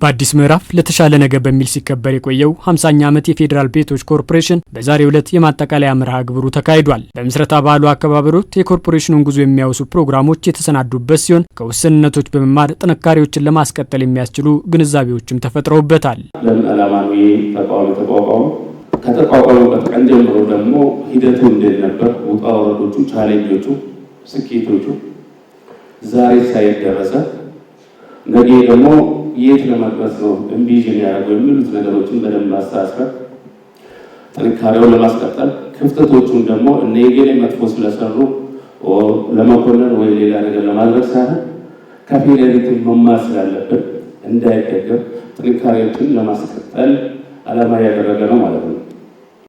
በአዲስ ምዕራፍ ለተሻለ ነገ በሚል ሲከበር የቆየው 50ኛ ዓመት የፌዴራል ቤቶች ኮርፖሬሽን በዛሬው ዕለት የማጠቃለያ መርሃ ግብሩ ተካሂዷል። በምስረታ በዓሉ አከባበር ወቅት የኮርፖሬሽኑን ጉዞ የሚያወሱ ፕሮግራሞች የተሰናዱበት ሲሆን ከውስንነቶች በመማር ጥንካሬዎችን ለማስቀጠል የሚያስችሉ ግንዛቤዎችም ተፈጥረውበታል። ለምን ዓላማ ነው ተቋቋሙ? ከተቋቋሙበት ቀን ጀምሮ ደግሞ ሂደቱ እንዴት ነበር? ውጣ ወረዶቹ፣ ቻሌንጆቹ፣ ስኬቶቹ ዛሬ ሳይደረሰ ነገ ደግሞ የት ለመድረስ ነው እንቢዥን ያደረገው የሚሉት ነገሮችን በደንብ አስተሳስረን ጥንካሬውን ለማስቀጠል ክፍተቶቹን ደግሞ እነየገሌ መጥፎ ስለሰሩ ለመኮነን ወይ ሌላ ነገር ለማድረግ ሳይሆን ከፌዴሬት መማር ስላለብን እንዳይደገም ጥንካሬዎችን ለማስቀጠል ዓላማ ያደረገ ነው ማለት ነው።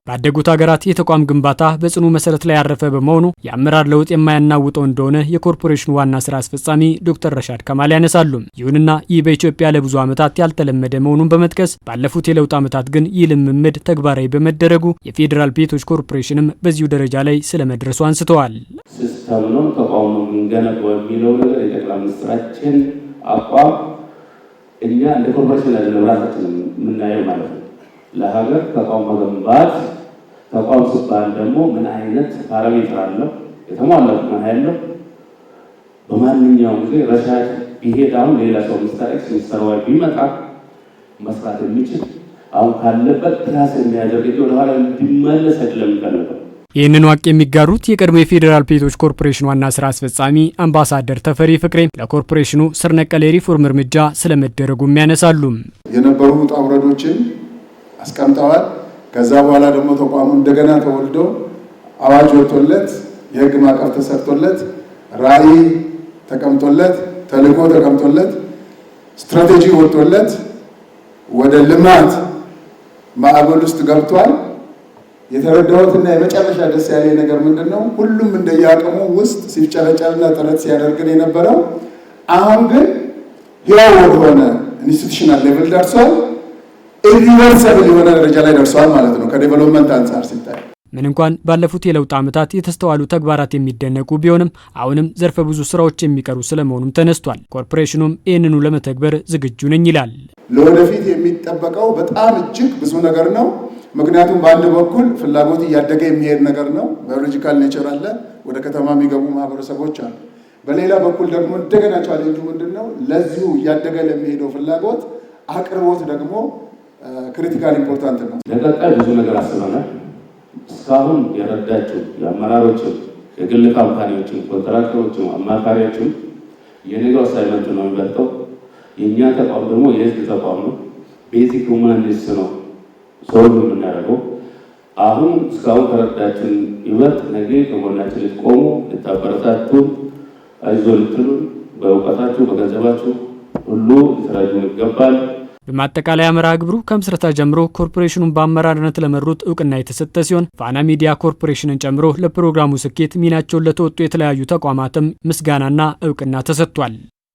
ባደጉት ሀገራት የተቋም ግንባታ በጽኑ መሰረት ላይ ያረፈ በመሆኑ የአመራር ለውጥ የማያናውጠው እንደሆነ የኮርፖሬሽኑ ዋና ስራ አስፈጻሚ ዶክተር ረሻድ ከማል ያነሳሉ። ይሁንና ይህ በኢትዮጵያ ለብዙ ዓመታት ያልተለመደ መሆኑን በመጥቀስ ባለፉት የለውጥ ዓመታት ግን ይህ ልምምድ ተግባራዊ በመደረጉ የፌዴራል ቤቶች ኮርፖሬሽንም በዚሁ ደረጃ ላይ ስለመድረሱ አንስተዋል። ሲስተም ነው ተቋሙ ገነባው የሚለው ነገር የጠቅላይ ሚኒስትራችን አቋም እኛ እንደ ኮርፖሬሽን አይደለም ራሳችን የምናየው ማለት ነው። ለሀገር ተቋም መገንባት ተቋም ሲባል ደግሞ ምን አይነት ፓራሜትር አለው የተሟላ ቁመና ያለው በማንኛውም ጊዜ ረሻድ ቢሄድ አሁን ሌላ ሰው ሚስተር ዋይ ቢመጣ መስራት የሚችል አሁን ካለበት ፕላስ የሚያደርግ ወደኋላ እንዲመለስ አይደለም የሚፈልገው። ይህንን ዋቅ የሚጋሩት የቀድሞ የፌዴራል ቤቶች ኮርፖሬሽን ዋና ስራ አስፈጻሚ አምባሳደር ተፈሪ ፍቅሬ ለኮርፖሬሽኑ ስር ነቀል የሪፎርም እርምጃ ስለመደረጉም ያነሳሉ። የነበሩ ውጣ ውረዶችን አስቀምጠዋል። ከዛ በኋላ ደግሞ ተቋሙ እንደገና ተወልዶ አዋጅ ወጥቶለት የህግ ማዕቀፍ ተሰርቶለት ራዕይ ተቀምጦለት ተልዕኮ ተቀምጦለት ስትራቴጂ ወጥቶለት ወደ ልማት ማዕበል ውስጥ ገብቷል። የተረዳሁትና የመጨረሻ ደስ ያለኝ ነገር ምንድነው? ሁሉም እንደያቀሙ ውስጥ ሲፍጨረጨርና ጥረት ሲያደርግን የነበረው አሁን ግን ህያው ወደሆነ ኢንስቲትዩሽናል ሌቭል ደርሷል። ኢሪቨርሰብል የሆነ ደረጃ ላይ ደርሷል ማለት ነው። ከዴቨሎፕመንት አንጻር ሲታይ ምን እንኳን ባለፉት የለውጥ ዓመታት የተስተዋሉ ተግባራት የሚደነቁ ቢሆንም አሁንም ዘርፈ ብዙ ስራዎች የሚቀሩ ስለመሆኑም ተነስቷል። ኮርፖሬሽኑም ይህንኑ ለመተግበር ዝግጁ ነኝ ይላል። ለወደፊት የሚጠበቀው በጣም እጅግ ብዙ ነገር ነው። ምክንያቱም በአንድ በኩል ፍላጎት እያደገ የሚሄድ ነገር ነው። ባዮሎጂካል ኔቸር አለ። ወደ ከተማ የሚገቡ ማህበረሰቦች አሉ። በሌላ በኩል ደግሞ እንደገና ቻሌንጁ ምንድነው? ለዚሁ እያደገ ለሚሄደው ፍላጎት አቅርቦት ደግሞ ክሪቲካል ኢምፖርታንት ነው። ለቀጣይ ብዙ ነገር አስበናል። እስካሁን የረዳቸው የአመራሮችም የግል ካምፓኒዎችም ኮንትራክተሮችም አማካሪዎችም የኔጋው አሳይመንት ነው የሚበልጠው። የእኛ ተቋም ደግሞ የህዝብ ተቋም ነው። ቤዚክ ሁማኒቲስ ነው ሶልቭ የምናደርገው። አሁን እስካሁን ከረዳችን ይበልጥ ነገ ከጎናችን ልትቆሙ ልታበረታቱን፣ አይዞ ልትሉን በእውቀታችሁ በገንዘባችሁ ሁሉ ሊተራጁን ይገባል። በማጠቃለያ መርሃ ግብሩ ከምስረታ ጀምሮ ኮርፖሬሽኑን በአመራርነት ለመሩት እውቅና የተሰጠ ሲሆን ፋና ሚዲያ ኮርፖሬሽንን ጨምሮ ለፕሮግራሙ ስኬት ሚናቸውን ለተወጡ የተለያዩ ተቋማትም ምስጋናና እውቅና ተሰጥቷል።